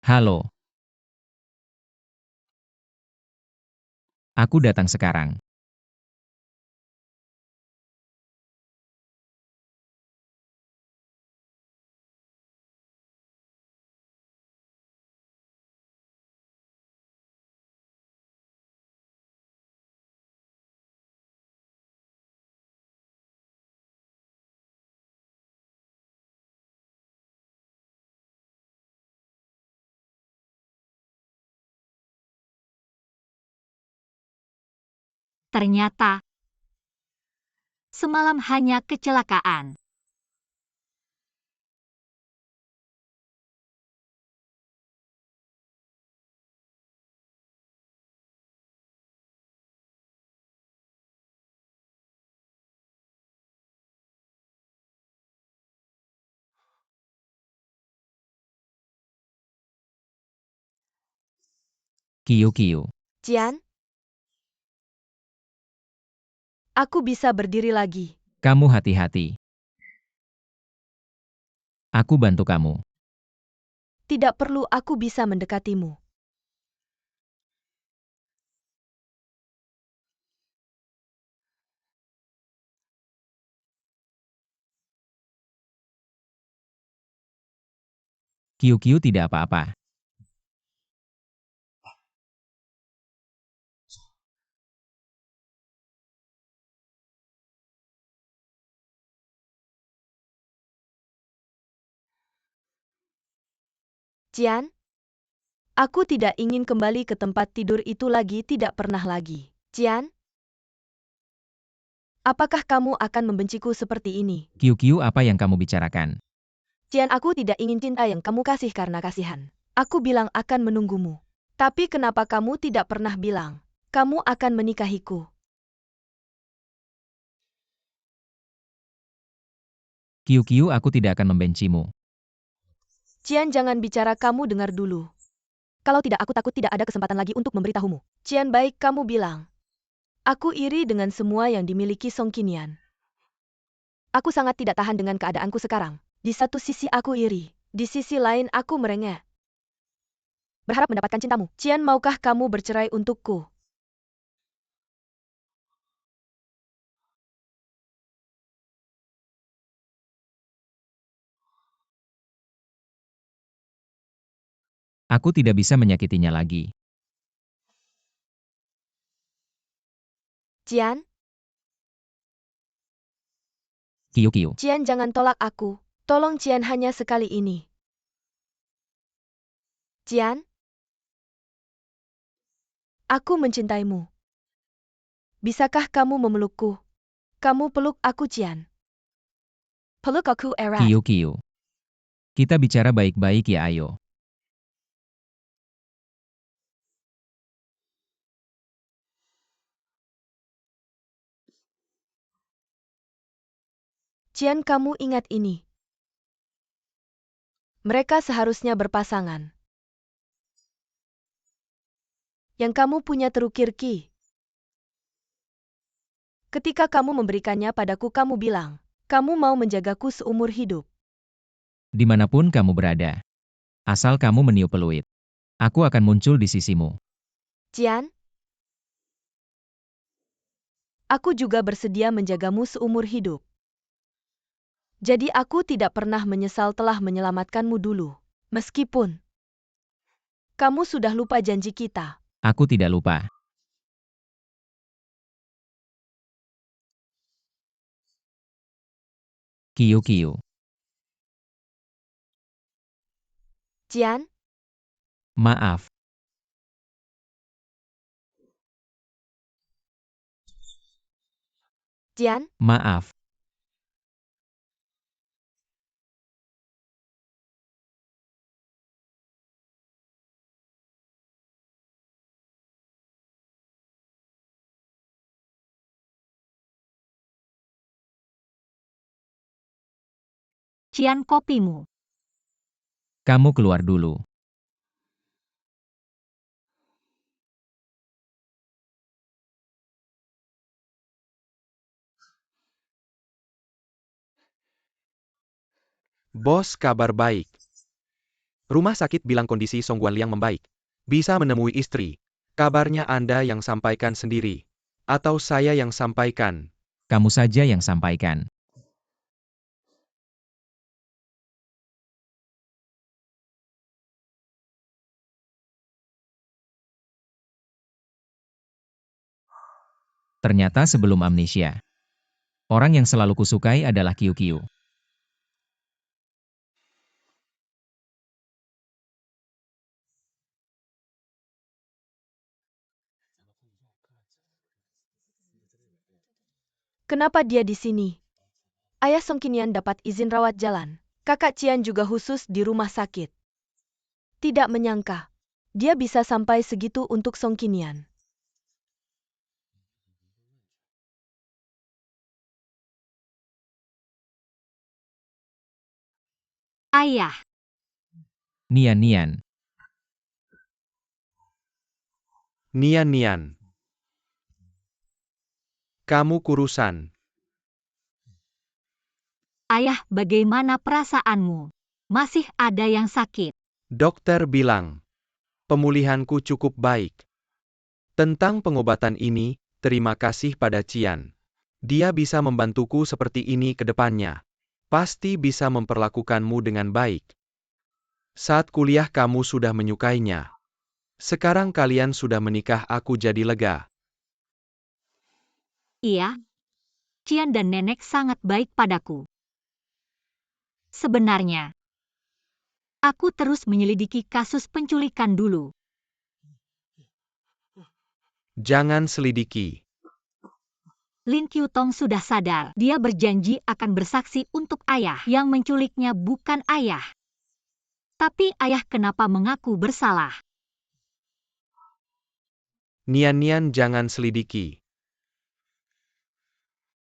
Halo, aku datang sekarang. Ternyata, semalam hanya kecelakaan. Kiu-kiu, Jian, aku bisa berdiri lagi. kamu hati-hati. Aku bantu kamu. Tidak perlu, aku bisa mendekatimu. Kiu-kiu tidak apa-apa. Jian, aku tidak ingin kembali ke tempat tidur itu lagi, tidak pernah lagi. Jian, apakah kamu akan membenciku seperti ini? Kiu-kiu, apa yang kamu bicarakan? Jian, aku tidak ingin cinta yang kamu kasih karena kasihan. Aku bilang akan menunggumu. Tapi kenapa kamu tidak pernah bilang kamu akan menikahiku? Kiu-kiu, aku tidak akan membencimu. Jian, jangan bicara, kamu dengar dulu. Kalau tidak, aku takut tidak ada kesempatan lagi untuk memberitahumu. Jian, baik kamu bilang. Aku iri dengan semua yang dimiliki Song Qinian. Aku sangat tidak tahan dengan keadaanku sekarang. Di satu sisi aku iri, di sisi lain aku merengek. Berharap mendapatkan cintamu. Jian, maukah kamu bercerai untukku? Aku tidak bisa menyakitinya lagi. Jian, Kiu-kiu, Jian jangan tolak aku. Tolong Jian, hanya sekali ini. Jian, aku mencintaimu. Bisakah kamu memelukku? Kamu peluk aku, Jian. Peluk aku erat. Kiu-kiu. Kita bicara baik-baik ya, ayo. Jian, kamu ingat ini. Mereka seharusnya berpasangan. Yang kamu punya terukir Qi. Ketika kamu memberikannya padaku, kamu bilang, kamu mau menjagaku seumur hidup. Dimanapun kamu berada. Asal kamu meniup peluit. Aku akan muncul di sisimu. Jian, aku juga bersedia menjagamu seumur hidup. Jadi aku tidak pernah menyesal telah menyelamatkanmu dulu. Meskipun kamu sudah lupa janji kita. Aku tidak lupa. Kiu-kiu. Jian, Maaf. Jian, Maaf. Cian kopimu. Kamu keluar dulu. Bos, kabar baik. Rumah sakit bilang kondisi Song Guanliang membaik. Bisa menemui istri. Kabarnya Anda yang sampaikan sendiri. Atau saya yang sampaikan. Kamu saja yang sampaikan. Ternyata sebelum amnesia, orang yang selalu kusukai adalah Kiu Kiu. Kenapa dia di sini? Ayah Song Qinian dapat izin rawat jalan. Kakak Cian juga khusus di rumah sakit. Tidak menyangka, dia bisa sampai segitu untuk Song Qinian. Ayah, Nian. Nian. Kamu kurusan. ayah, bagaimana perasaanmu? Masih ada yang sakit. Dokter bilang, pemulihanku cukup baik. Tentang pengobatan ini, terima kasih pada Cian. Dia bisa membantuku seperti ini ke depannya. Pasti bisa memperlakukanmu dengan baik. Saat kuliah kamu sudah menyukainya. Sekarang kalian sudah menikah, aku jadi lega. Iya, Cian dan nenek sangat baik padaku. Sebenarnya, aku terus menyelidiki kasus penculikan dulu. Jangan selidiki. Lin Qiutong sudah sadar. Dia berjanji akan bersaksi untuk ayah. Yang menculiknya bukan ayah. Tapi ayah kenapa mengaku bersalah? Nian jangan selidiki.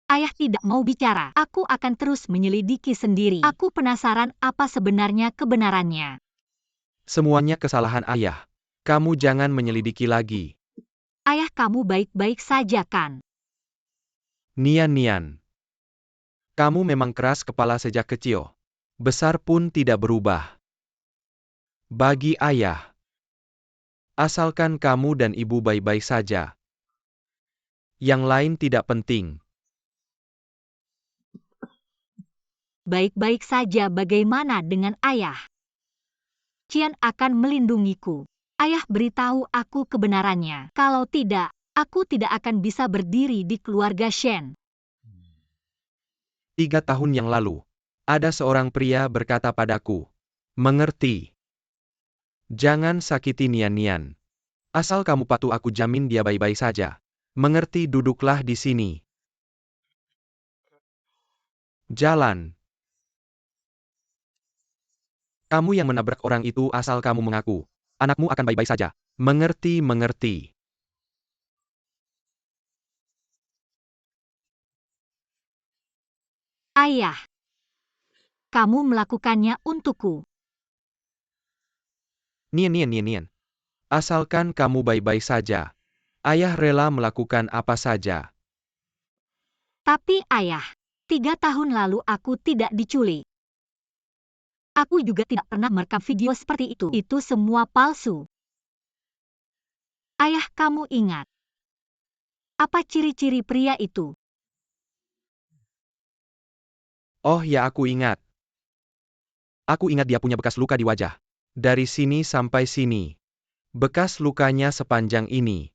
Ayah tidak mau bicara. Aku akan terus menyelidiki sendiri. Aku penasaran apa sebenarnya kebenarannya. Semuanya kesalahan ayah. Kamu jangan menyelidiki lagi. Ayah kamu baik-baik saja kan? Nian. Kamu memang keras kepala sejak kecil. Besar pun tidak berubah. Bagi ayah. Asalkan kamu dan ibu baik-baik saja. Yang lain tidak penting. Baik-baik saja, bagaimana dengan ayah? Cian akan melindungiku. Ayah beritahu aku kebenarannya. Kalau tidak, aku tidak akan bisa berdiri di keluarga Shen. 3 tahun yang lalu, ada seorang pria berkata padaku, mengerti. Jangan sakiti Nian. Asal kamu patuh, aku jamin dia baik-baik saja. Mengerti, duduklah di sini. Jalan. Kamu yang menabrak orang itu, asal kamu mengaku. Anakmu akan baik-baik saja. Mengerti. Ayah, kamu melakukannya untukku. Nian. Asalkan kamu baik-baik saja. Ayah rela melakukan apa saja. Tapi ayah, 3 tahun lalu aku tidak diculik. Aku juga tidak pernah merekam video seperti itu. Itu semua palsu. Ayah, kamu ingat apa ciri-ciri pria itu? Oh ya, aku ingat. Aku ingat dia punya bekas luka di wajah. Dari sini sampai sini. Bekas lukanya sepanjang ini.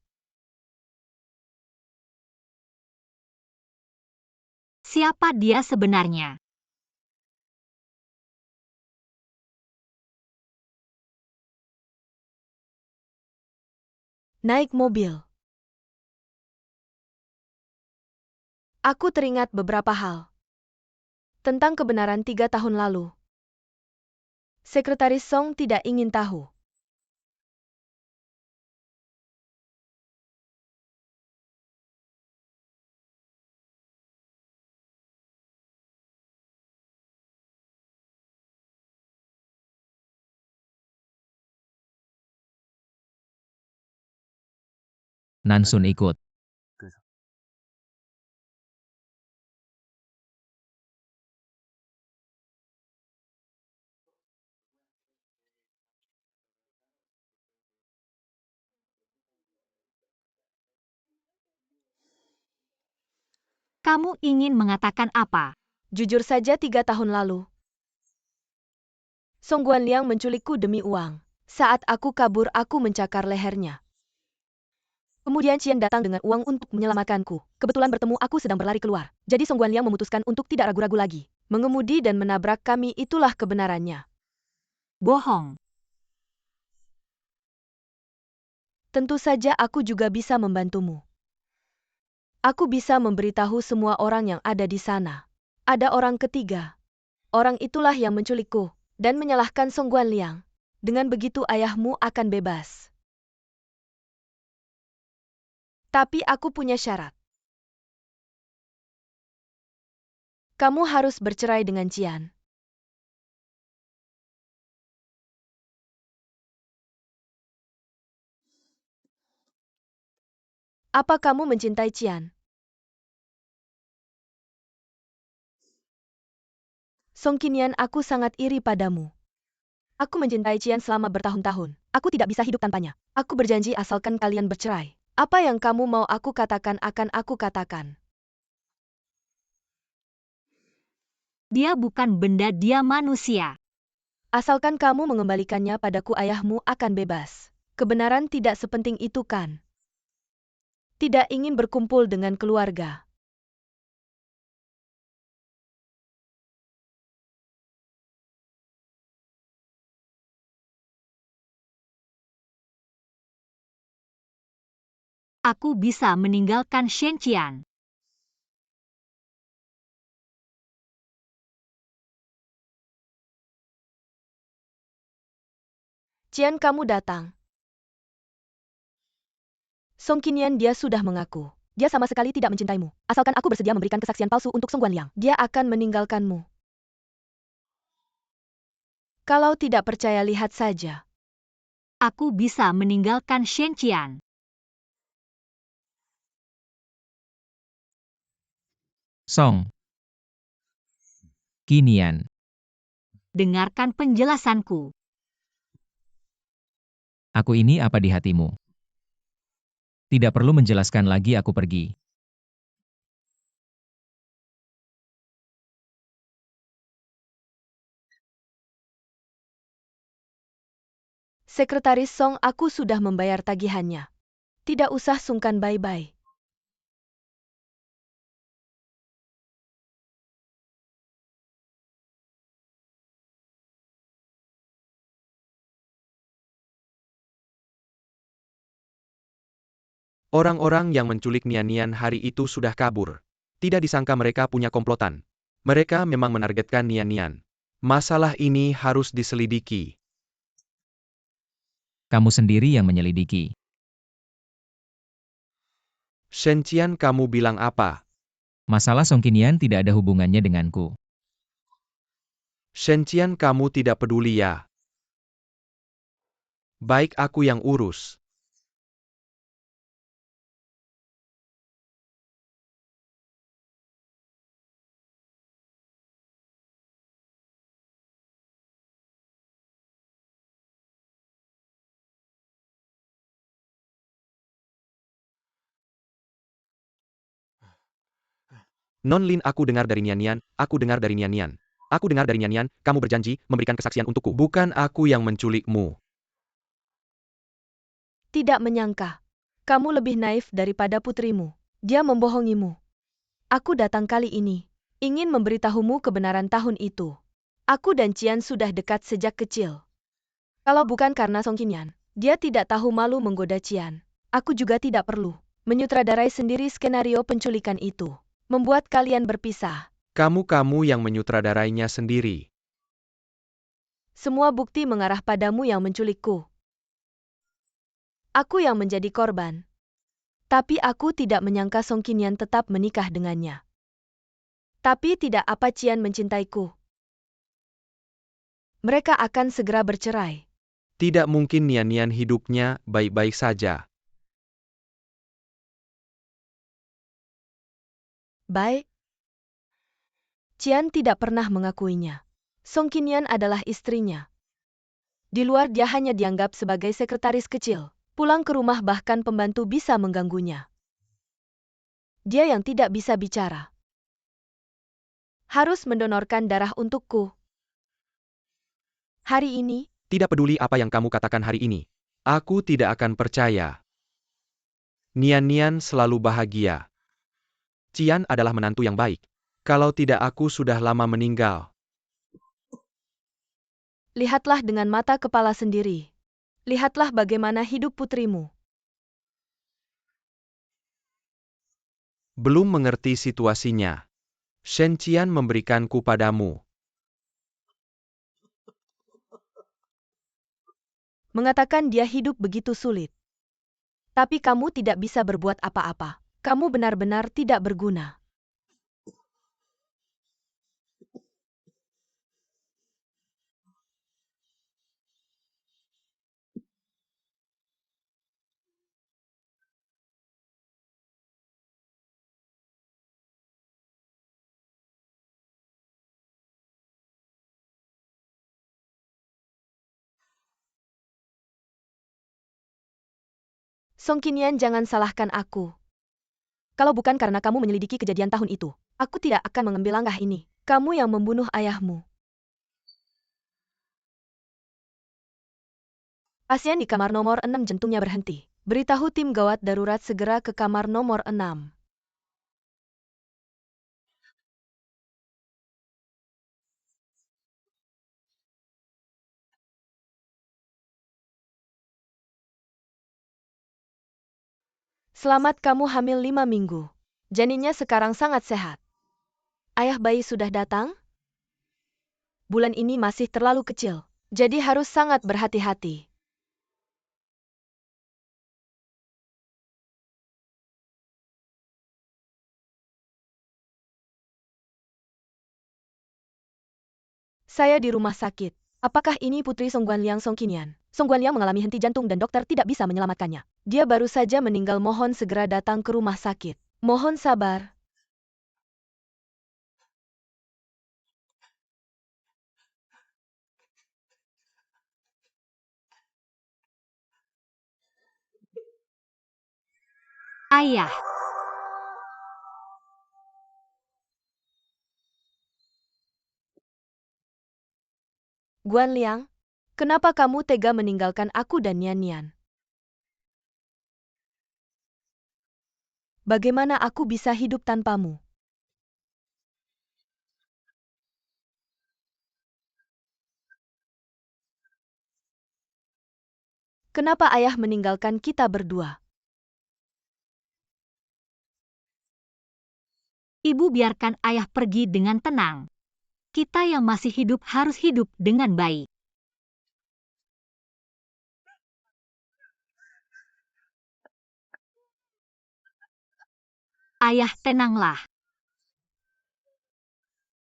Siapa dia sebenarnya? Naik mobil. Aku teringat beberapa hal. Tentang kebenaran 3 tahun lalu. Sekretaris Song tidak ingin tahu. Nansun ikut. Kamu ingin mengatakan apa? Jujur saja 3 tahun lalu, Song Guanliang menculikku demi uang. Saat aku kabur, aku mencakar lehernya. Kemudian Qian datang dengan uang untuk menyelamatkanku. Kebetulan bertemu, aku sedang berlari keluar. Jadi Song Guanliang memutuskan untuk tidak ragu-ragu lagi. Mengemudi dan menabrak kami, itulah kebenarannya. Bohong. Tentu saja aku juga bisa membantumu. Aku bisa memberitahu semua orang yang ada di sana. Ada orang ketiga. Orang itulah yang menculikku dan menyalahkan Song Guanliang. Dengan begitu ayahmu akan bebas. Tapi aku punya syarat. Kamu harus bercerai dengan Qian. Apa kamu mencintai Qian? Song Qinian, aku sangat iri padamu. Aku mencintai Qian selama bertahun-tahun. Aku tidak bisa hidup tanpanya. Aku berjanji asalkan kalian bercerai. Apa yang kamu mau aku katakan akan aku katakan. Dia bukan benda, dia manusia. Asalkan kamu mengembalikannya padaku, ayahmu akan bebas. Kebenaran tidak sepenting itu kan? Tidak ingin berkumpul dengan keluarga. Aku bisa meninggalkan Shen Qian. Qian, kamu datang. Song Qinian, dia sudah mengaku. Dia sama sekali tidak mencintaimu. Asalkan aku bersedia memberikan kesaksian palsu untuk Song Guanliang, dia akan meninggalkanmu. Kalau tidak percaya, lihat saja. Aku bisa meninggalkan Shen Qian. Song Qinian, Dengarkan penjelasanku. aku ini apa di hatimu? Tidak perlu menjelaskan lagi, aku pergi. Sekretaris Song, aku sudah membayar tagihannya. Tidak usah sungkan, bye-bye. Orang-orang yang menculik Nian-Nian hari itu sudah kabur. Tidak disangka mereka punya komplotan. Mereka memang menargetkan Nian-Nian. Masalah ini harus diselidiki. Kamu sendiri yang menyelidiki. Shen Qian, kamu bilang apa? Masalah Song Qinian tidak ada hubungannya denganku. Shen Qian, kamu tidak peduli ya? Baik, aku yang urus. Non Lin, aku dengar dari Nian-Nian, aku dengar dari Nian-Nian. Aku dengar dari Nian-Nian, kamu berjanji memberikan kesaksian untukku. Bukan aku yang menculikmu. Tidak menyangka. Kamu lebih naif daripada putrimu. Dia membohongimu. Aku datang kali ini, ingin memberitahumu kebenaran tahun itu. Aku dan Qian sudah dekat sejak kecil. Kalau bukan karena Song Qinian, dia tidak tahu malu menggoda Qian. Aku juga tidak perlu menyutradarai sendiri skenario penculikan itu. Membuat kalian berpisah. Kamu yang menyutradarainya sendiri. Semua bukti mengarah padamu yang menculikku. Aku yang menjadi korban. Tapi aku tidak menyangka Song Qinian tetap menikah dengannya. Tapi tidak apa Qian mencintaiku. Mereka akan segera bercerai. Tidak mungkin Nian-Nian hidupnya baik-baik saja. Baik. Qian tidak pernah mengakuinya. Song Qinian adalah istrinya. Di luar dia hanya dianggap sebagai sekretaris kecil. Pulang ke rumah bahkan pembantu bisa mengganggunya. Dia yang tidak bisa bicara. harus mendonorkan darah untukku. Hari ini, Tidak peduli apa yang kamu katakan hari ini. Aku tidak akan percaya. Nian-Nian selalu bahagia. Cian adalah menantu yang baik. Kalau tidak aku sudah lama meninggal. lihatlah dengan mata kepala sendiri. Lihatlah bagaimana hidup putrimu. Belum mengerti situasinya. Shen Qian memberikanku padamu. Mengatakan dia hidup begitu sulit. Tapi kamu tidak bisa berbuat apa-apa. Kamu benar-benar tidak berguna. Song Qinian, jangan salahkan aku. Kalau bukan karena kamu menyelidiki kejadian tahun itu, aku tidak akan mengambil langkah ini. Kamu yang membunuh ayahmu. Pasien di kamar nomor 6 jantungnya berhenti. Beritahu tim gawat darurat segera ke kamar nomor 6. Selamat, kamu hamil 5 minggu. Janinnya sekarang sangat sehat. Ayah bayi sudah datang? Bulan ini masih terlalu kecil, jadi harus sangat berhati-hati. Saya di rumah sakit. Apakah ini putri Song Guanliang Song Qinian? Song Guanliang mengalami henti jantung dan dokter tidak bisa menyelamatkannya. Dia baru saja meninggal, mohon segera datang ke rumah sakit. Mohon sabar. Ayah, Guanliang, kenapa kamu tega meninggalkan aku dan Nian Nian? Bagaimana aku bisa hidup tanpamu? Kenapa ayah meninggalkan kita berdua? ibu biarkan ayah pergi dengan tenang. Kita yang masih hidup harus hidup dengan baik. Ayah, tenanglah.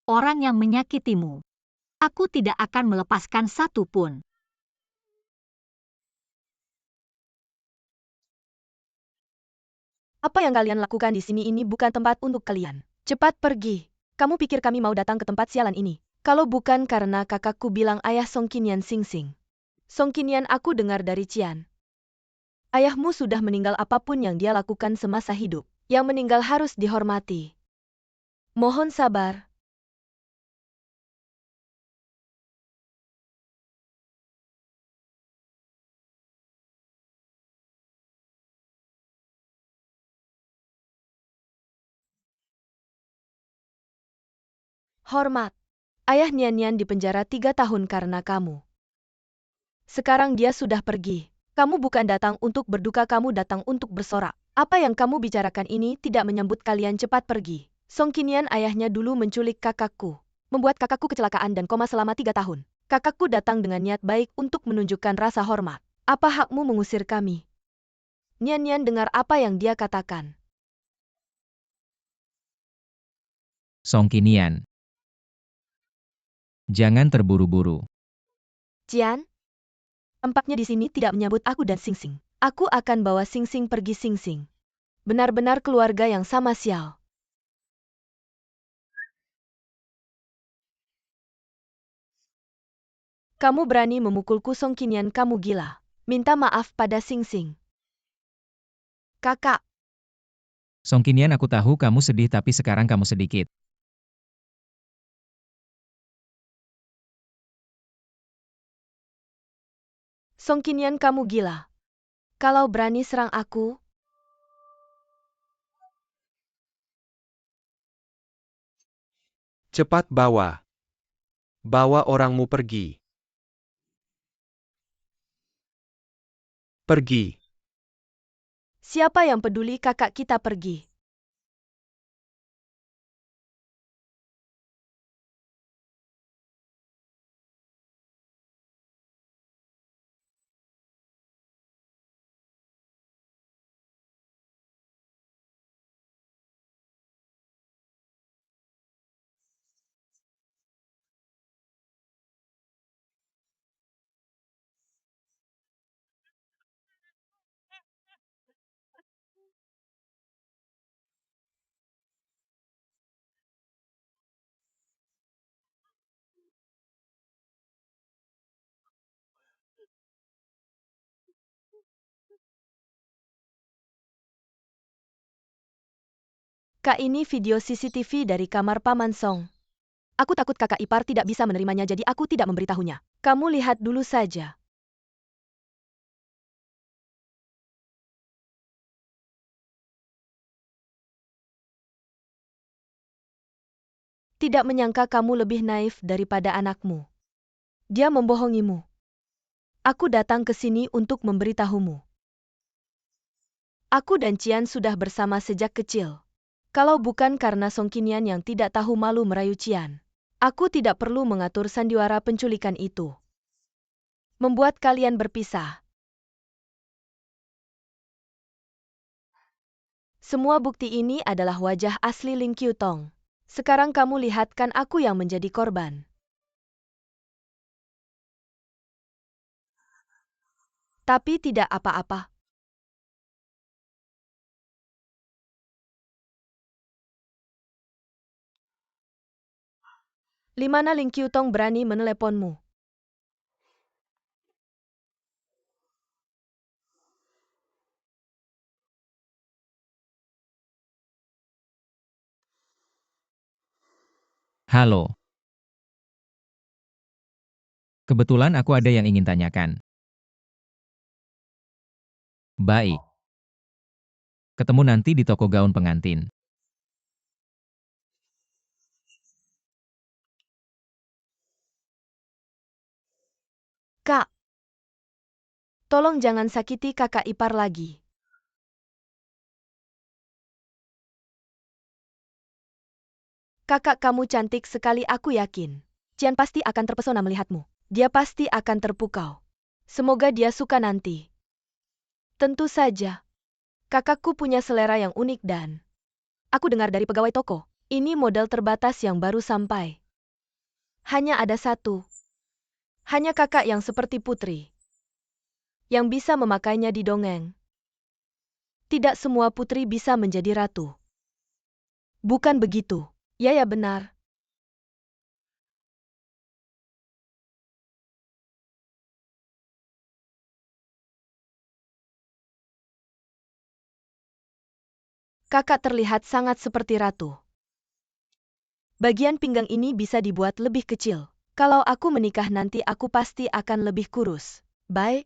Orang yang menyakitimu, aku tidak akan melepaskan satu pun. Apa yang kalian lakukan di sini ini bukan tempat untuk kalian. Cepat pergi. Kamu pikir kami mau datang ke tempat sialan ini? Kalau bukan karena kakakku bilang ayah Song Qinian Sing Sing. Song Qinian, aku dengar dari Cian. Ayahmu sudah meninggal, apapun yang dia lakukan semasa hidup. Yang meninggal harus dihormati. Mohon sabar. Hormat. Ayah Nian Nian dipenjara 3 tahun karena kamu. Sekarang dia sudah pergi. Kamu bukan datang untuk berduka, kamu datang untuk bersorak. Apa yang kamu bicarakan ini tidak menyambut kalian, cepat pergi. Song Qinian, ayahnya dulu menculik kakakku. Membuat kakakku kecelakaan dan koma selama 3 tahun. Kakakku datang dengan niat baik untuk menunjukkan rasa hormat. Apa hakmu mengusir kami? Nian Nian dengar apa yang dia katakan. Song Qinian. Jangan terburu-buru. Cian, tampaknya di sini tidak menyambut aku dan Sing Sing. Aku akan bawa Sing Sing pergi. Sing Sing. Benar-benar keluarga yang sama sial. Kamu berani memukulku, Song Qinian, kamu gila. Minta maaf pada Sing Sing. Kakak, Song Qinian, aku tahu kamu sedih, tapi sekarang kamu sedikit Song Qinian, kamu gila. Kalau berani serang aku, Cepat bawa. Bawa orangmu pergi. Pergi. siapa yang peduli kakak kita pergi? Kak, ini video CCTV dari kamar Paman Song. Aku takut kakak ipar tidak bisa menerimanya, jadi aku tidak memberitahunya. Kamu lihat dulu saja. Tidak menyangka kamu lebih naif daripada anakmu. Dia membohongimu. Aku datang ke sini untuk memberitahumu. Aku dan Cian sudah bersama sejak kecil. Kalau bukan karena Song Qinian yang tidak tahu malu merayu Cian, aku tidak perlu mengatur sandiwara penculikan itu. Membuat kalian berpisah. Semua bukti ini adalah wajah asli Ling Qiutong. Sekarang kamu lihat, kan aku yang menjadi korban. Tapi tidak apa-apa. Limana Ling Qiutong berani meneleponmu? Halo. Kebetulan aku ada yang ingin tanyakan. Baik. Ketemu nanti di toko gaun pengantin. Kak, tolong jangan sakiti kakak ipar lagi. Kakak kamu cantik sekali, aku yakin. Cian pasti akan terpesona melihatmu. Dia pasti akan terpukau. Semoga dia suka nanti. Tentu saja. Kakakku punya selera yang unik dan aku dengar dari pegawai toko, ini model terbatas yang baru sampai. Hanya ada satu. Hanya kakak yang seperti putri. Yang bisa memakainya di dongeng. Tidak semua putri bisa menjadi ratu. Bukan begitu. Ya, ya benar. Kakak terlihat sangat seperti ratu. Bagian pinggang ini bisa dibuat lebih kecil. Kalau aku menikah nanti aku pasti akan lebih kurus. Baik.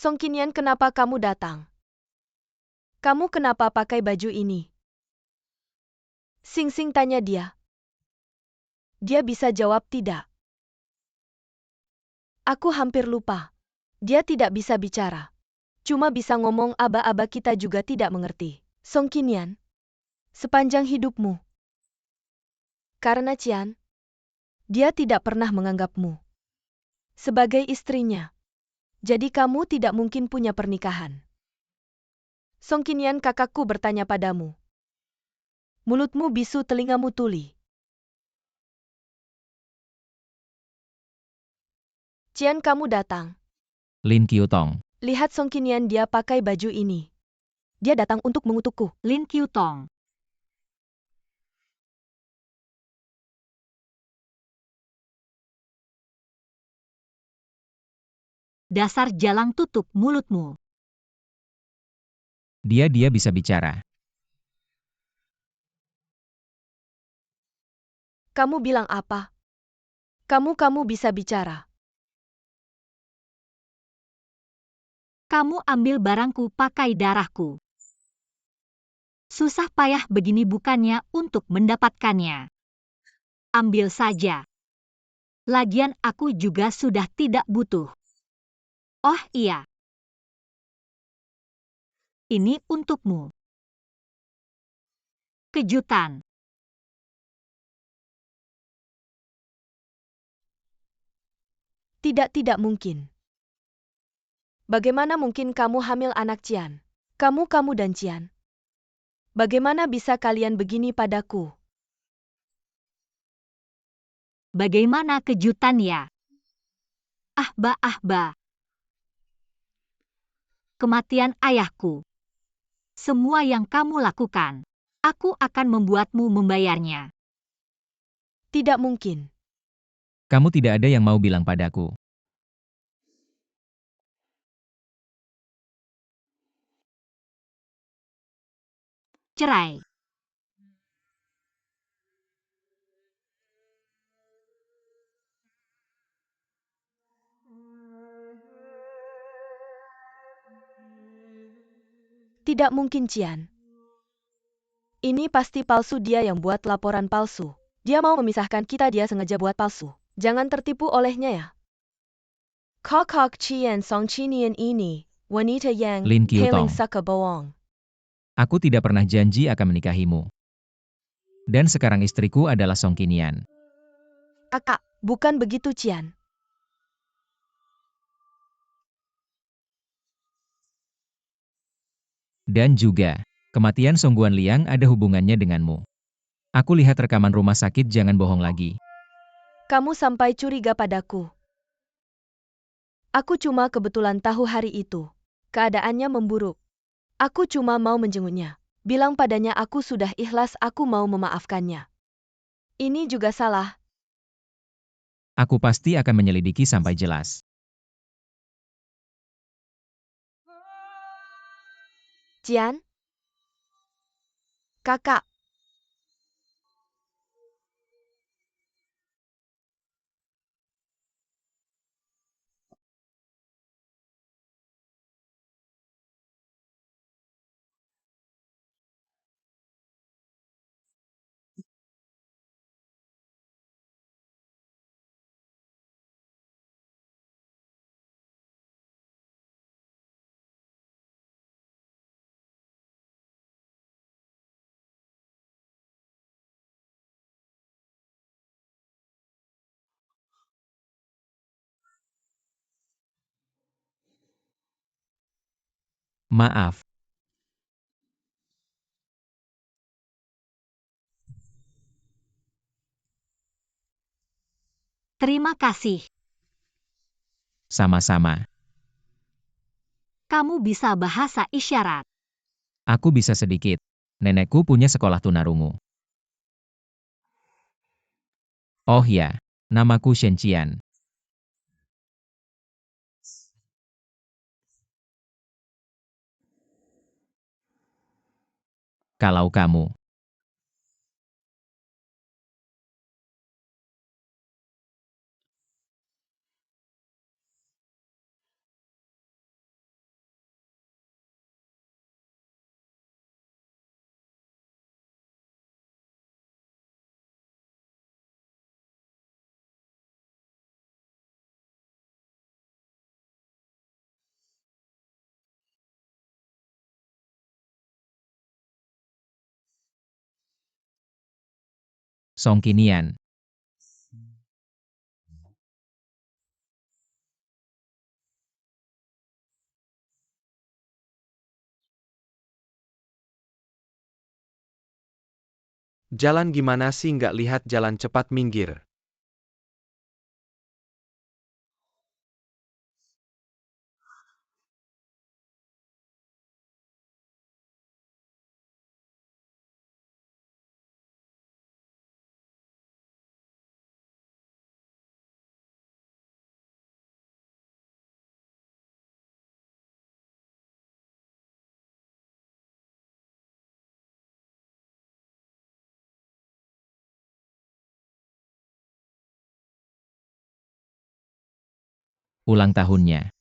Song Qinian, kenapa kamu datang? Kamu kenapa pakai baju ini? Sing Sing tanya dia. Dia bisa jawab tidak. Aku hampir lupa. Dia tidak bisa bicara. Cuma bisa ngomong aba-aba, kita juga tidak mengerti. Song Qinian, sepanjang hidupmu. Karena Cian, dia tidak pernah menganggapmu sebagai istrinya. Jadi kamu tidak mungkin punya pernikahan. Song Qinian, kakakku bertanya padamu. Mulutmu bisu, telingamu tuli. Qian, kamu datang. Lin Qiutong. Lihat Song Qinian, dia pakai baju ini. Dia datang untuk mengutukku. Lin Qiutong. Dasar jalang, tutup mulutmu. Dia bisa bicara. Kamu bilang apa? Kamu bisa bicara. Kamu ambil barangku pakai darahku. Susah payah begini bukannya untuk mendapatkannya. Ambil saja. Lagian aku juga sudah tidak butuh. Oh iya. Ini untukmu. Kejutan. Tidak mungkin. Bagaimana mungkin kamu hamil anak Qian? Kamu dan Qian. Bagaimana bisa kalian begini padaku? Bagaimana kejutan ya? Ahba. Kematian ayahku. Semua yang kamu lakukan, aku akan membuatmu membayarnya. Tidak mungkin. Kamu tidak ada yang mau bilang padaku. Cerai. Tidak mungkin, Qian. Ini pasti palsu, dia yang buat laporan palsu. Dia mau memisahkan kita, dia sengaja buat palsu. Jangan tertipu olehnya ya. Kok Qian Song Qinian ini, wanita yang Lin paling Qiutong. suka bohong. Aku tidak pernah janji akan menikahimu. Dan sekarang istriku adalah Song Qinian. Kakak, bukan begitu, Qian. Dan juga, kematian Song Guanliang ada hubungannya denganmu. Aku lihat rekaman rumah sakit, jangan bohong lagi. Kamu sampai curiga padaku. Aku cuma kebetulan tahu hari itu. Keadaannya memburuk. Aku cuma mau menjenguknya. Bilang padanya aku sudah ikhlas, aku mau memaafkannya. Ini juga salah. Aku pasti akan menyelidiki sampai jelas. Qian? Kakak. Maaf. Terima kasih. Sama-sama. Kamu bisa bahasa isyarat. Aku bisa sedikit. Nenekku punya sekolah tunarungu. Oh ya, namaku Shen Qian. Kalau kamu Song Qinian, Jalan gimana sih nggak lihat jalan cepat minggir? Ulang tahunnya.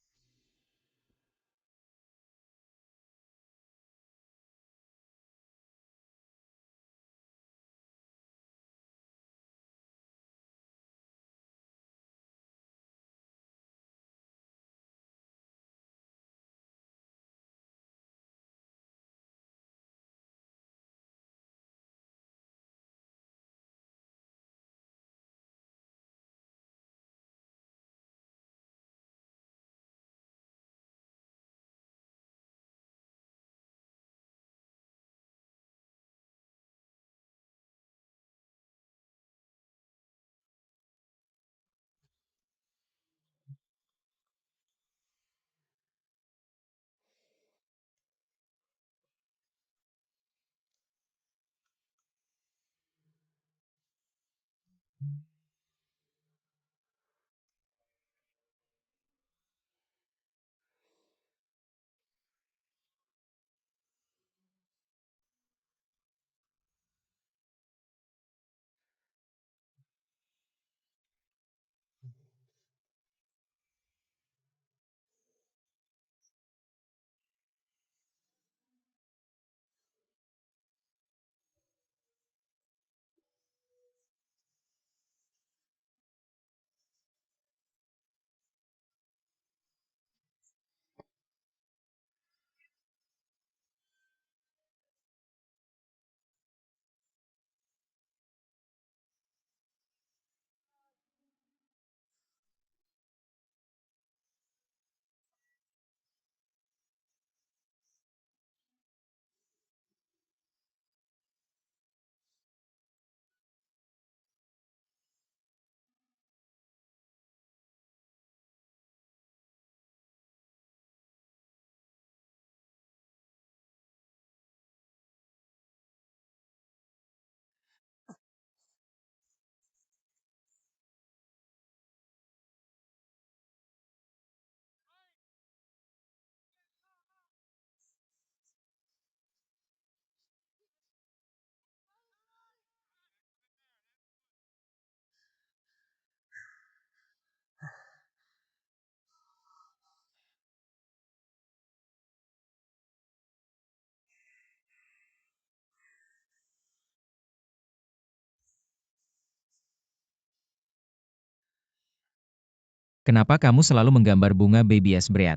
Kenapa kamu selalu menggambar bunga babies bread?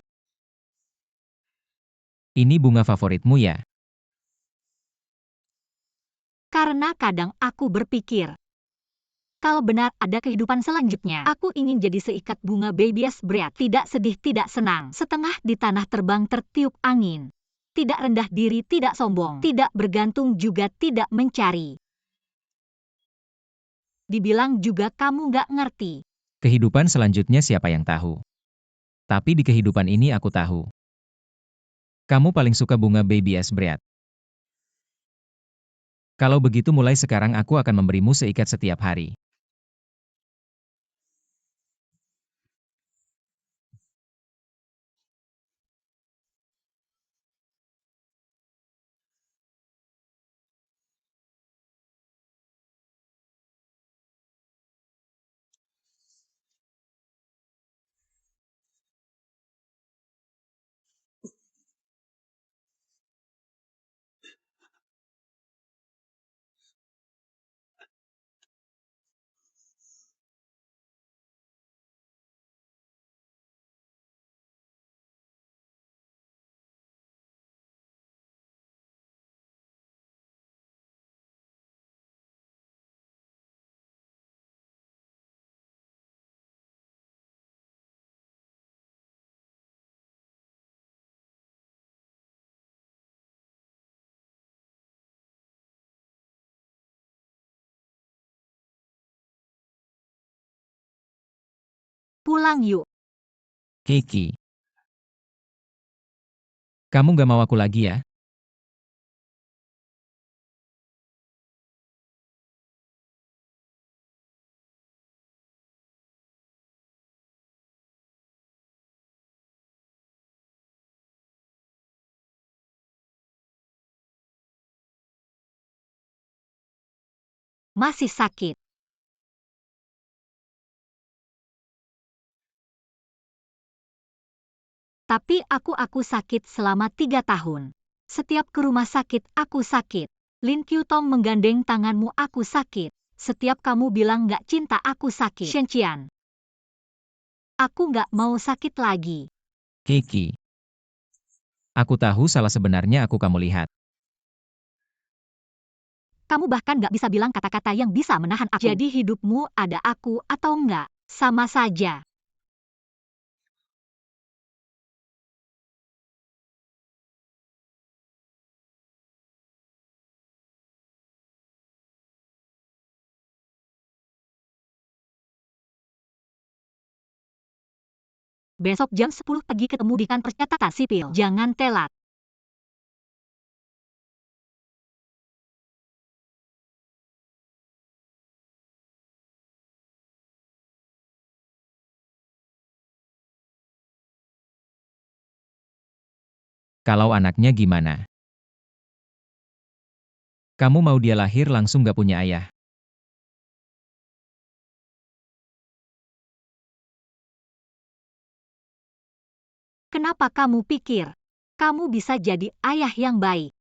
Ini bunga favoritmu ya? Karena kadang aku berpikir, kalau benar ada kehidupan selanjutnya, aku ingin jadi seikat bunga babies bread, tidak sedih, tidak senang, setengah di tanah terbang tertiup angin. Tidak rendah diri, tidak sombong, tidak bergantung juga tidak mencari. Dibilang juga kamu nggak ngerti. Kehidupan selanjutnya siapa yang tahu? Tapi di kehidupan ini aku tahu. Kamu paling suka bunga babies bread. Kalau begitu mulai sekarang aku akan memberimu seikat setiap hari. pulang yuk. Kiki. Kamu gak mau aku lagi ya? Masih sakit. Tapi aku sakit selama 3 tahun. Setiap ke rumah sakit aku sakit. Lin Qiutong menggandeng tanganmu, aku sakit. Setiap kamu bilang gak cinta aku sakit. Shen Qian. Aku gak mau sakit lagi. Kiki. Aku tahu salah sebenarnya kamu lihat. Kamu bahkan gak bisa bilang kata-kata yang bisa menahan aku. Jadi hidupmu ada aku atau enggak, sama saja. Besok jam 10 pagi ketemu di kantor catatan sipil. Jangan telat. Kalau anaknya gimana? Kamu mau dia lahir langsung gak punya ayah? Kenapa kamu pikir kamu bisa jadi ayah yang baik?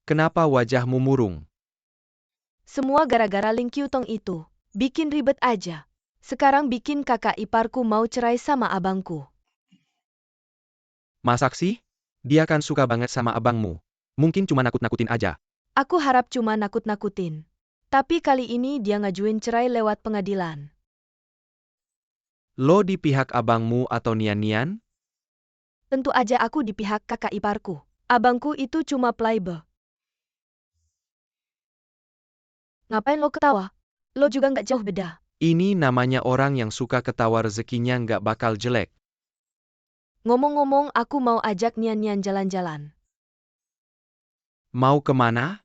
Kenapa wajahmu murung? Semua gara-gara Lin Qiutong itu. Bikin ribet aja. Sekarang bikin kakak iparku mau cerai sama abangku. Masak sih? Dia kan suka banget sama abangmu. Mungkin cuma nakut-nakutin aja. Aku harap cuma nakut-nakutin. Tapi kali ini dia ngajuin cerai lewat pengadilan. Lo di pihak abangmu atau Nian-Nian? Tentu aja aku di pihak kakak iparku. Abangku itu cuma playboy. Ngapain lo ketawa? Lo juga nggak jauh beda. Ini namanya orang yang suka ketawa rezekinya nggak bakal jelek. Ngomong-ngomong, aku mau ajak Nian-Nian jalan-jalan. Mau kemana?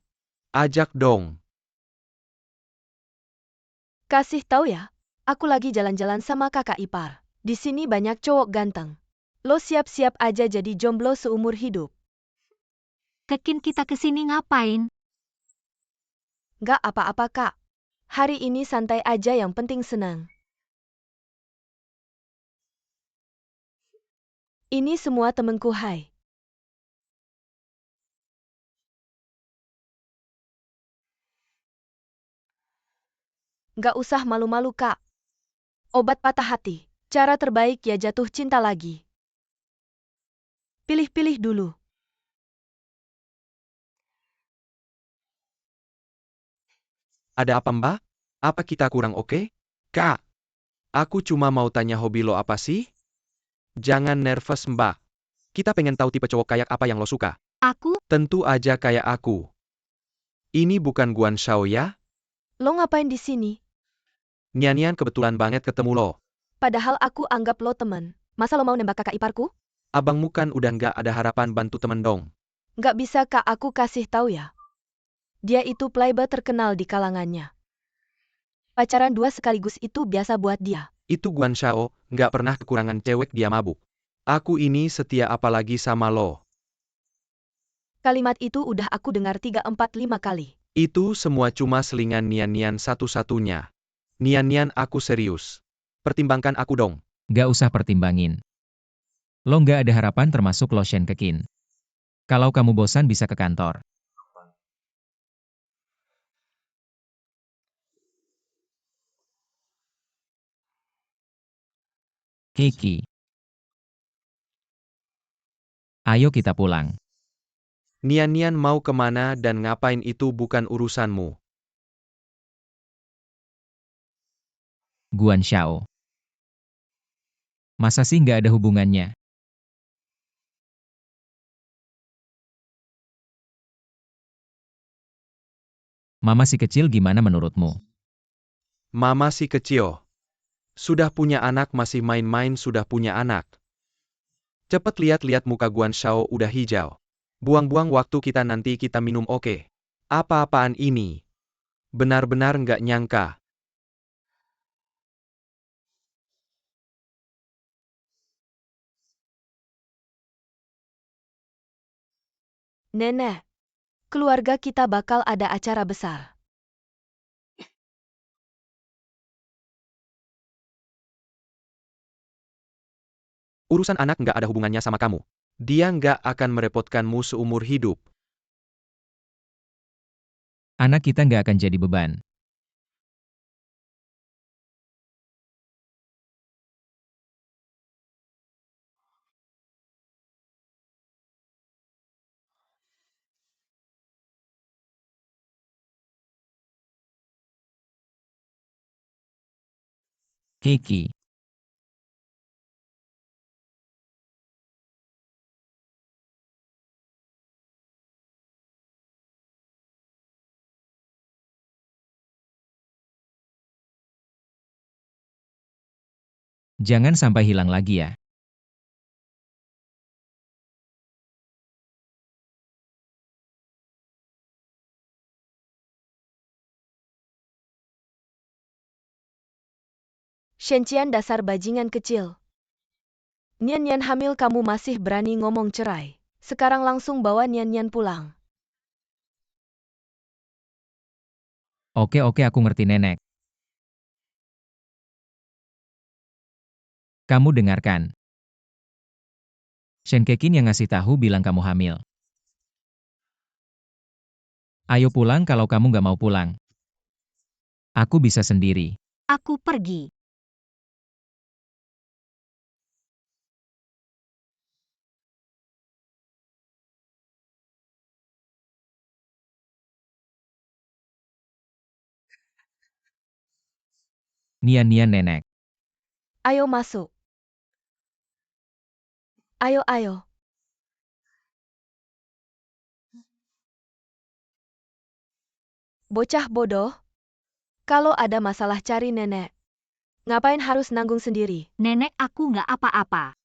Ajak dong. Kasih tahu ya, aku lagi jalan-jalan sama kakak ipar. Di sini banyak cowok ganteng. Lo siap-siap aja jadi jomblo seumur hidup. Kekin kita kesini ngapain? Nggak apa-apa kak. Hari ini santai aja, yang penting senang. Ini semua temenku, hai. Nggak usah malu-malu kak. Obat patah hati. Cara terbaik ya jatuh cinta lagi. Pilih-pilih dulu. Ada apa mbak? Apa kita kurang oke? Kak, aku cuma mau tanya hobi lo apa sih? Jangan nervous mbak. Kita pengen tahu tipe cowok kayak apa yang lo suka. Aku? Tentu aja kayak aku. Ini bukan Guan Shao ya? Lo ngapain di sini? Nian-Nian kebetulan banget ketemu lo. Padahal aku anggap lo teman. Masa lo mau nembak kakak iparku? Abangmu kan udah nggak ada harapan bantu temen dong. Nggak bisa kak, aku kasih tahu ya. Dia itu playboy terkenal di kalangannya. Pacaran 2 sekaligus itu biasa buat dia. Itu Guan Shao, nggak pernah kekurangan cewek, dia mabuk. Aku ini setia apalagi sama lo. Kalimat itu udah aku dengar 3-4-5 kali. Itu semua cuma selingan Nian-Nian satu-satunya. Nian-Nian, aku serius. Pertimbangkan aku dong. Gak usah pertimbangin. Lo nggak ada harapan termasuk lo Shen Kekin. Kalau kamu bosan bisa ke kantor. Kiki. Ayo kita pulang. Nian-Nian mau kemana dan ngapain itu bukan urusanmu. Guan Xiao. Masa sih nggak ada hubungannya? Mama si kecil gimana menurutmu? Mama si kecil. Sudah punya anak masih main-main sudah punya anak. Cepet lihat-lihat muka Guan Xiao udah hijau. Buang-buang waktu kita nanti kita minum oke. Apa-apaan ini? Benar-benar nggak nyangka. Nenek, keluarga kita bakal ada acara besar. Urusan anak nggak ada hubungannya sama kamu. Dia nggak akan merepotkanmu seumur hidup. Anak kita nggak akan jadi beban. Kiki. Jangan sampai hilang lagi ya. Shen Qian dasar bajingan kecil. Nian-Nian hamil kamu masih berani ngomong cerai. Sekarang langsung bawa Nian-Nian pulang. Oke aku ngerti nenek. Kamu dengarkan. Shen Kekin yang ngasih tahu bilang kamu hamil. Ayo pulang kalau kamu nggak mau pulang. Aku bisa sendiri. Aku pergi. Nian-nian nenek. Ayo masuk. Ayo. Bocah bodoh. Kalau ada masalah cari nenek. Ngapain harus nanggung sendiri? Nenek, aku nggak apa-apa.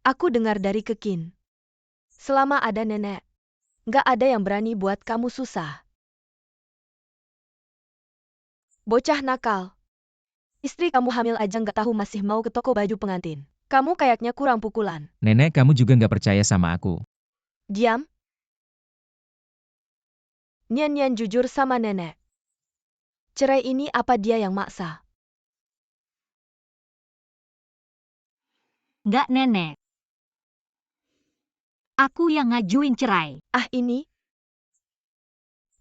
Aku dengar dari Kekin. Selama ada nenek, nggak ada yang berani buat kamu susah. Bocah nakal. Istri kamu hamil aja nggak tahu masih mau ke toko baju pengantin. Kamu kayaknya kurang pukulan. Nenek, kamu juga nggak percaya sama aku. Diam. Nian-Nian jujur sama nenek. Cerai ini apa dia yang maksa? Nggak, nenek. Aku yang ngajuin cerai. Ah ini?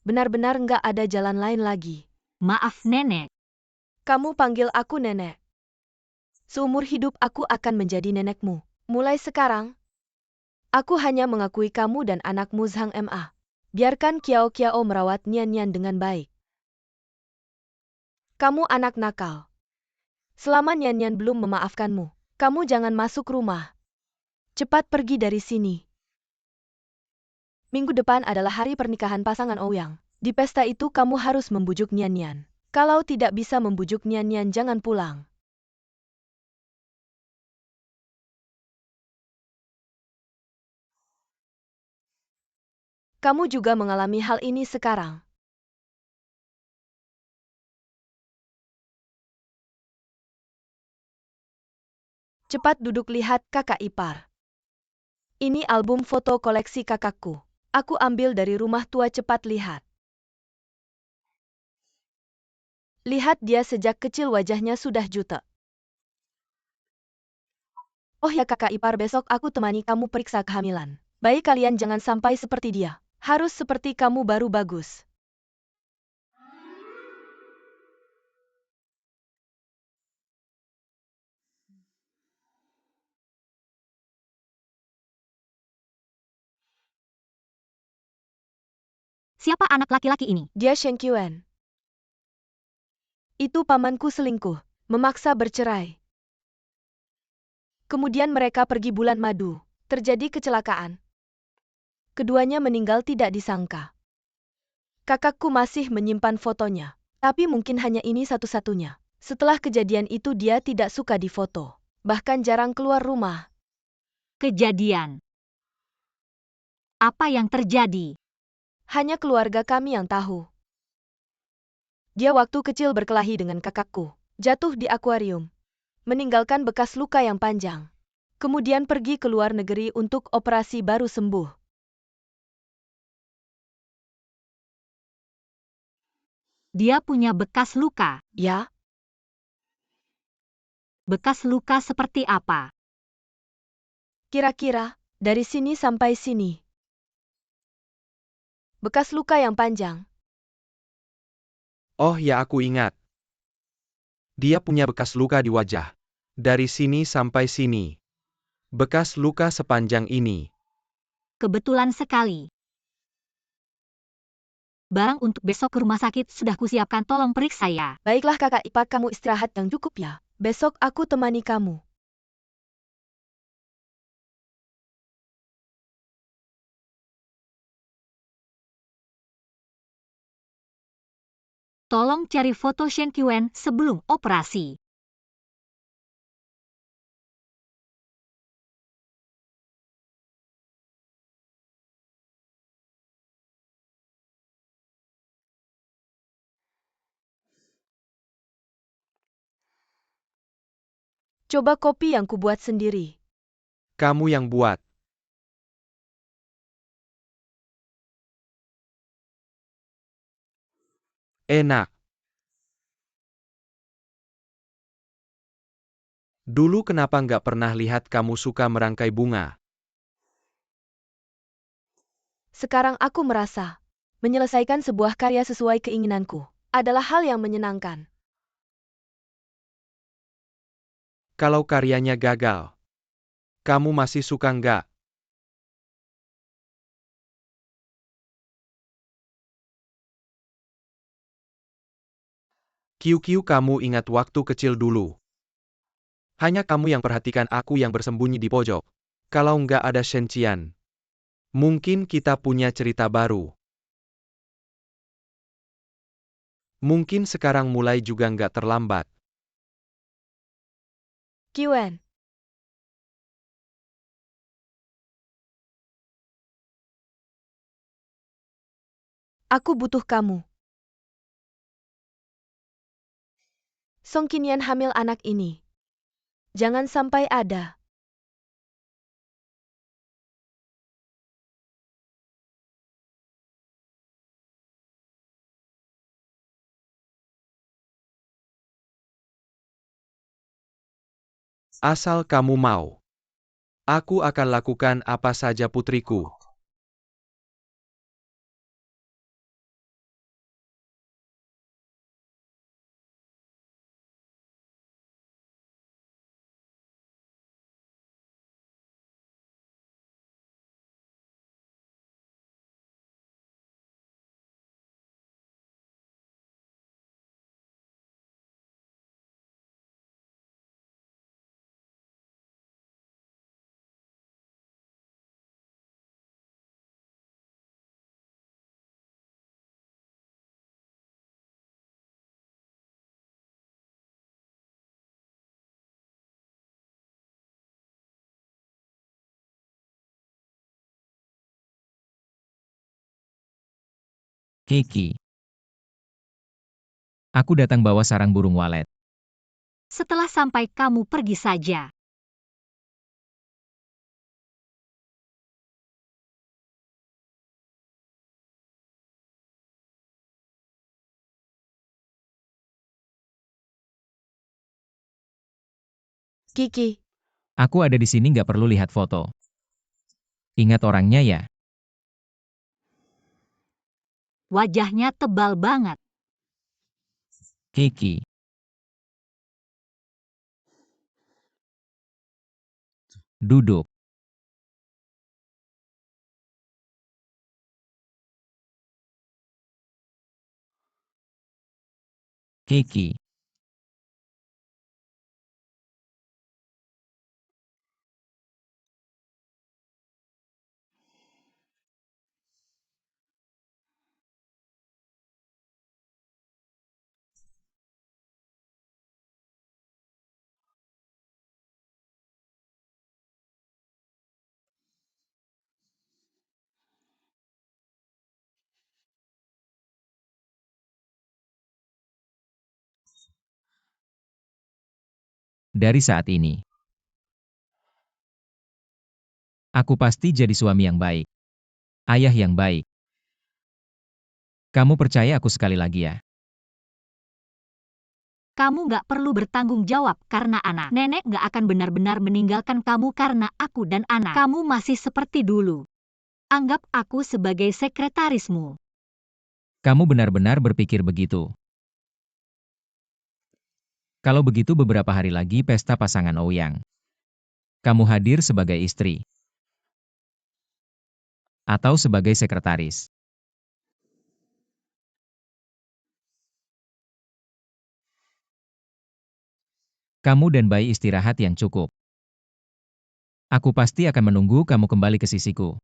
Benar-benar nggak ada jalan lain lagi. Maaf, nenek. Kamu panggil aku nenek. Seumur hidup aku akan menjadi nenekmu. Mulai sekarang, aku hanya mengakui kamu dan anakmu Zhang Ma. Biarkan Kiao Kiao merawat Nian-Nian dengan baik. Kamu anak nakal. Selama Nian-Nian belum memaafkanmu, kamu jangan masuk rumah. Cepat pergi dari sini. Minggu depan adalah hari pernikahan pasangan Ouyang. Di pesta itu kamu harus membujuk Nian-Nian. Kalau tidak bisa membujuk Nian-Nian jangan pulang. Kamu juga mengalami hal ini sekarang. Cepat duduk lihat kakak ipar. Ini album foto koleksi kakakku. Aku ambil dari rumah tua, cepat lihat. Lihat dia sejak kecil wajahnya sudah jutek. Oh ya kakak ipar, besok aku temani kamu periksa kehamilan. Bayi kalian jangan sampai seperti dia. Harus seperti kamu baru bagus. Siapa anak laki-laki ini? Dia Shen Qiwen. Itu pamanku selingkuh, memaksa bercerai. Kemudian mereka pergi bulan madu. Terjadi kecelakaan. Keduanya meninggal tidak disangka. Kakakku masih menyimpan fotonya. Tapi mungkin hanya ini satu-satunya. Setelah kejadian itu dia tidak suka difoto. Bahkan jarang keluar rumah. Kejadian. Apa yang terjadi? Hanya keluarga kami yang tahu. Dia waktu kecil berkelahi dengan kakakku. Jatuh di akuarium. Meninggalkan bekas luka yang panjang. Kemudian pergi ke luar negeri untuk operasi baru sembuh. Dia punya bekas luka. Ya, Bekas luka seperti apa? kira-kira dari sini sampai sini. Bekas luka yang panjang. Oh ya, aku ingat. Dia punya bekas luka di wajah. Dari sini sampai sini. Bekas luka sepanjang ini. Kebetulan sekali. Barang untuk besok ke rumah sakit sudah kusiapkan, tolong periksa ya. Baiklah kakak ipar, kamu istirahat yang cukup ya. Besok aku temani kamu. Tolong cari foto Shen Qiwen sebelum operasi. Coba kopi yang kubuat sendiri. Kamu yang buat. Enak. Dulu kenapa nggak pernah lihat kamu suka merangkai bunga? Sekarang aku merasa menyelesaikan sebuah karya sesuai keinginanku adalah hal yang menyenangkan. Kalau karyanya gagal, kamu masih suka nggak? Kiu-kiu, kamu ingat waktu kecil dulu. Hanya kamu yang perhatikan aku yang bersembunyi di pojok. Kalau nggak ada Shen Qian, mungkin kita punya cerita baru. Mungkin sekarang mulai juga nggak terlambat. Qiwen, aku butuh kamu. Song Qinian hamil anak ini. Jangan sampai ada. Asal kamu mau. Aku akan lakukan apa saja, putriku. Kiki. Aku datang bawa sarang burung walet. Setelah sampai kamu pergi saja. Kiki, Aku ada di sini nggak perlu lihat foto. Ingat orangnya ya? Wajahnya tebal banget. Kiki. Duduk. Kiki. Dari saat ini, aku pasti jadi suami yang baik. Ayah yang baik. Kamu percaya aku sekali lagi ya? Kamu nggak perlu bertanggung jawab karena anak. Nenek nggak akan benar-benar meninggalkan kamu karena aku dan anak. Kamu masih seperti dulu. Anggap aku sebagai sekretarismu. Kamu benar-benar berpikir begitu. Kalau begitu beberapa hari lagi pesta pasangan Ouyang. Kamu hadir sebagai istri. Atau sebagai sekretaris. Kamu dan bayi istirahat yang cukup. Aku pasti akan menunggu kamu kembali ke sisiku.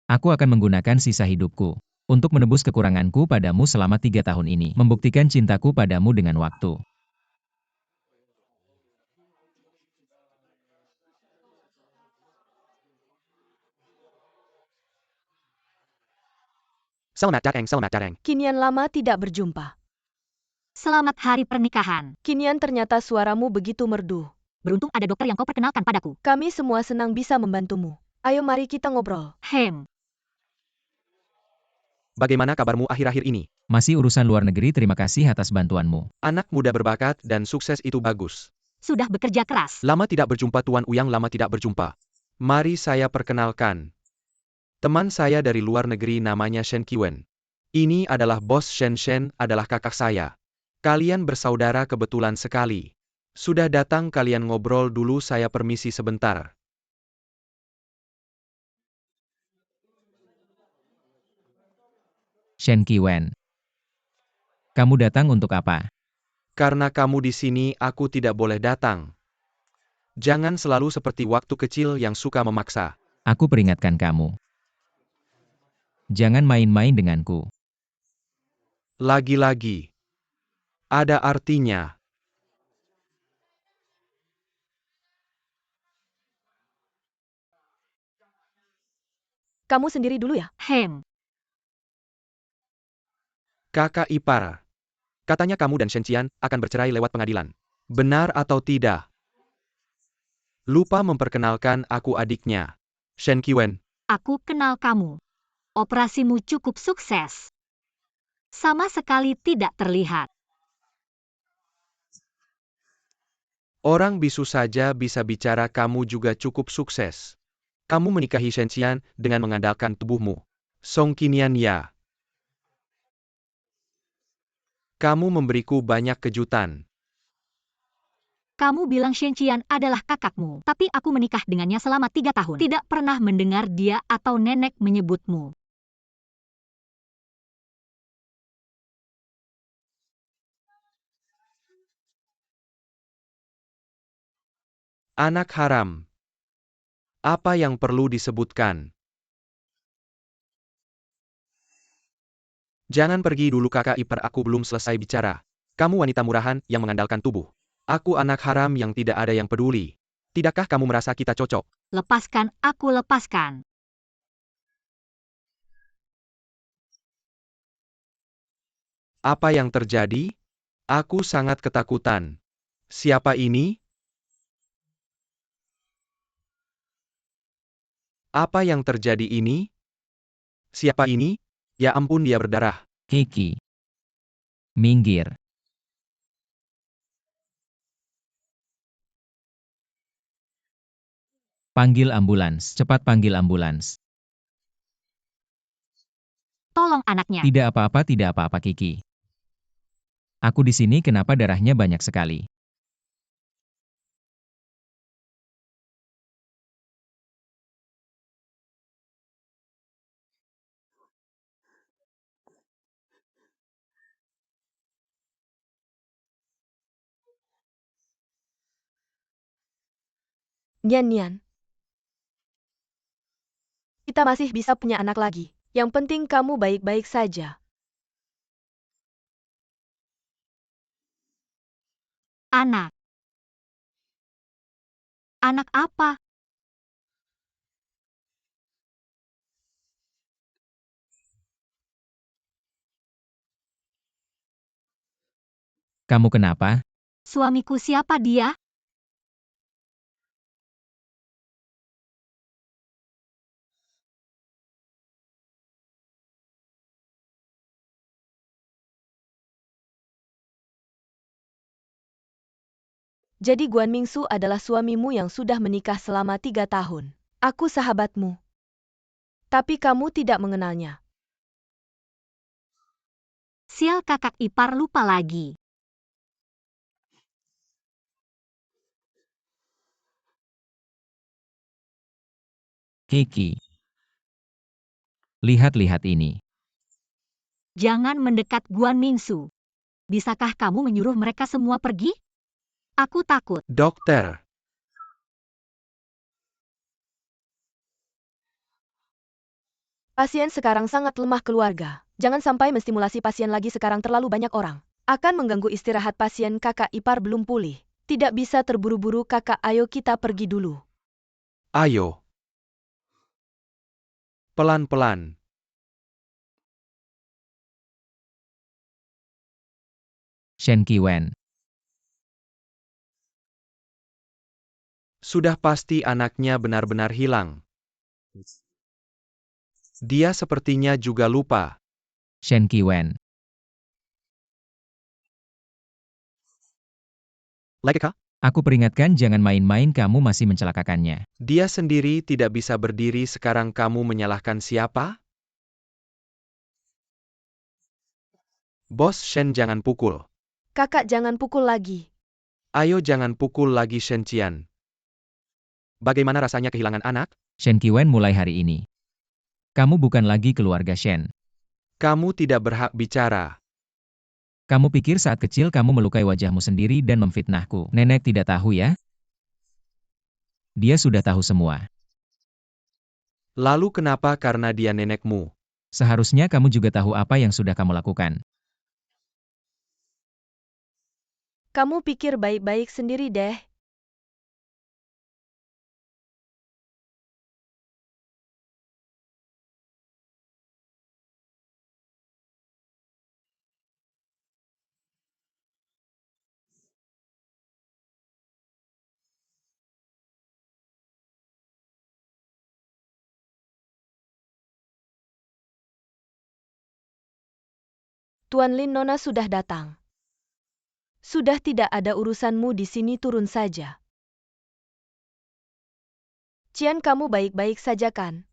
Aku akan menggunakan sisa hidupku untuk menebus kekuranganku padamu selama 3 tahun ini. Membuktikan cintaku padamu dengan waktu. Selamat datang. Kinian lama tidak berjumpa. Selamat hari pernikahan. Kinian ternyata suaramu begitu merdu. Beruntung ada dokter yang kau perkenalkan padaku. Kami semua senang bisa membantumu. Ayo mari kita ngobrol. Bagaimana kabarmu akhir-akhir ini? Masih urusan luar negeri, terima kasih atas bantuanmu. Anak muda berbakat dan sukses itu bagus. Sudah bekerja keras. Lama tidak berjumpa Tuan Uyang, lama tidak berjumpa. Mari saya perkenalkan. Teman saya dari luar negeri namanya Shen Qiwen. Ini adalah bos Shen adalah kakak saya. Kalian bersaudara kebetulan sekali. Sudah datang kalian ngobrol dulu, saya permisi sebentar. Shen Qiwen. Kamu datang untuk apa? Karena kamu di sini aku tidak boleh datang. Jangan selalu seperti waktu kecil yang suka memaksa. Aku peringatkan kamu. Jangan main-main denganku. Lagi-lagi. Ada artinya. Kamu sendiri dulu ya? Kakak ipar. Katanya kamu dan Shen Qian akan bercerai lewat pengadilan. Benar atau tidak? Lupa memperkenalkan aku adiknya. Shen Qiwen. Aku kenal kamu. Operasimu cukup sukses. Sama sekali tidak terlihat. Orang bisu saja bisa bicara, kamu juga cukup sukses. Kamu menikahi Shen Qian dengan mengandalkan tubuhmu. Song Qinian ya. Kamu memberiku banyak kejutan. Kamu bilang Shen Qian adalah kakakmu, tapi aku menikah dengannya selama 3 tahun. Tidak pernah mendengar dia atau nenek menyebutmu. Anak haram. Apa yang perlu disebutkan? Jangan pergi dulu kakak ipar, aku belum selesai bicara. Kamu wanita murahan yang mengandalkan tubuh. Aku anak haram yang tidak ada yang peduli. Tidakkah kamu merasa kita cocok? Lepaskan, aku lepaskan. Apa yang terjadi? Aku sangat ketakutan. Siapa ini? Apa yang terjadi ini? Siapa ini? Ya ampun, dia berdarah. Kiki. Minggir. Panggil ambulans, cepat panggil ambulans. Tolong anaknya. Tidak apa-apa Kiki. Aku di sini kenapa darahnya banyak sekali? Nian Nian. Kita masih bisa punya anak lagi. Yang penting kamu baik-baik saja. Anak. Anak apa? Kamu kenapa? Suamiku siapa dia? Jadi Guan Mingsu adalah suamimu yang sudah menikah selama 3 tahun. Aku sahabatmu. Tapi kamu tidak mengenalnya. Sial, kakak ipar lupa lagi. Kiki. Lihat-lihat ini. Jangan mendekat Guan Mingsu. Bisakah kamu menyuruh mereka semua pergi? Aku takut. Dokter, Pasien sekarang sangat lemah keluarga. Jangan sampai menstimulasi pasien lagi, sekarang terlalu banyak orang. Akan mengganggu istirahat pasien, kakak ipar belum pulih. Tidak bisa terburu-buru kakak, ayo kita pergi dulu. ayo. Pelan-pelan. Shen Qiwen. Sudah pasti anaknya benar-benar hilang. Dia sepertinya juga lupa. Shen Qiwen. Kak? Aku peringatkan jangan main-main, kamu masih mencelakakannya. Dia sendiri tidak bisa berdiri, sekarang kamu menyalahkan siapa? Bos Shen, jangan pukul. Kakak jangan pukul lagi. Ayo jangan pukul lagi Shen Qian. Bagaimana rasanya kehilangan anak? Shen Qiwen, mulai hari ini. Kamu bukan lagi keluarga Shen. Kamu tidak berhak bicara. Kamu pikir saat kecil kamu melukai wajahmu sendiri dan memfitnahku. Nenek tidak tahu ya? Dia sudah tahu semua. Lalu kenapa? Karena dia nenekmu. Seharusnya kamu juga tahu apa yang sudah kamu lakukan. Kamu pikir baik-baik sendiri deh. Tuan Lin, Nona sudah datang. Sudah tidak ada urusanmu di sini, turun saja. Qian, kamu baik-baik saja kan?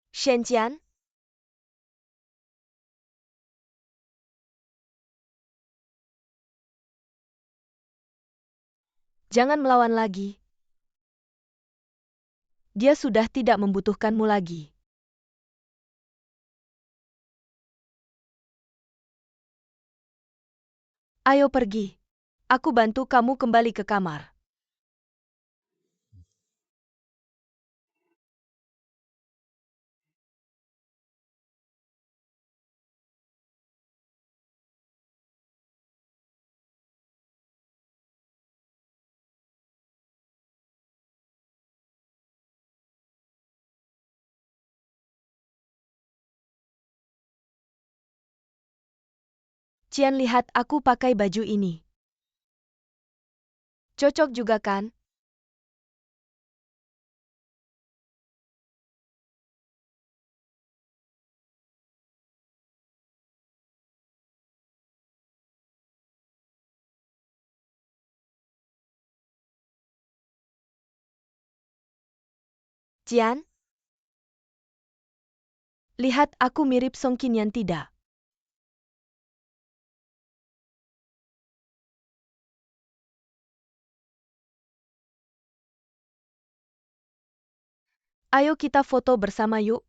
Shen Qian? Jangan melawan lagi. Dia sudah tidak membutuhkanmu lagi. Ayo pergi. Aku bantu kamu kembali ke kamar. Qian, lihat aku pakai baju ini. Cocok juga kan? Cian? Lihat aku mirip Song Qinian tidak? Ayo kita foto bersama yuk.